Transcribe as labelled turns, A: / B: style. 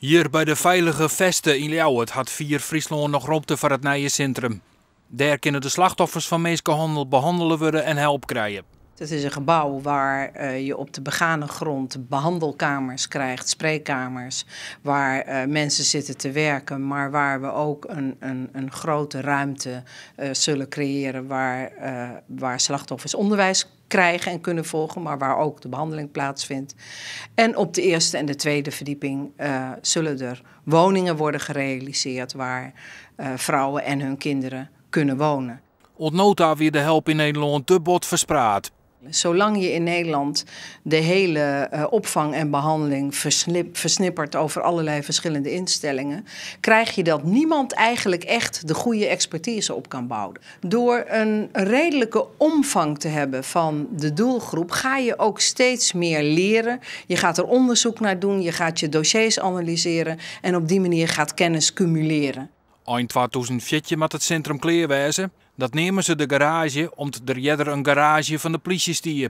A: Hier bij de Veilige Vesten in Ljouwert had 4 Friesland nog ruimte voor het nieuwe centrum. Daar kunnen de slachtoffers van mensenhandel behandelen worden en hulp krijgen.
B: Het is een gebouw waar je op de begane grond behandelkamers krijgt, spreekkamers, waar mensen zitten te werken, maar waar we ook een grote ruimte zullen creëren waar slachtoffers onderwijs krijgen en kunnen volgen, maar waar ook de behandeling plaatsvindt. En op de eerste en de tweede verdieping zullen er woningen worden gerealiseerd waar vrouwen en hun kinderen kunnen wonen.
A: Ontnota weer de hulp in Nederland te bot verspraat.
B: Zolang je in Nederland de hele opvang en behandeling versnippert over allerlei verschillende instellingen, krijg je dat niemand eigenlijk echt de goede expertise op kan bouwen. Door een redelijke omvang te hebben van de doelgroep ga je ook steeds meer leren. Je gaat er onderzoek naar doen, je gaat je dossiers analyseren en op die manier gaat kennis cumuleren.
A: Eind 2014 moet het centrum klaar wezen. Dat nemen ze de garage, omdat er eerder een garage van de politie stier.